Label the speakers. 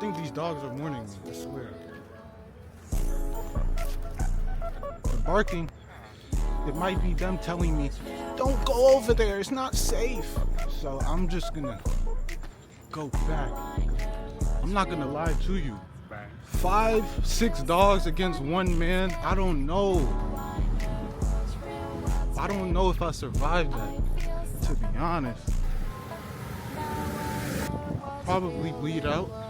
Speaker 1: think these dogs are warning me, I swear. The barking, it might be them telling me, don't go over there, it's not safe. So I'm just gonna go back. I'm not gonna lie to you. 5, 6 dogs against one man, I don't know. I don't know if I survived that, to be honest. Probably bleed out.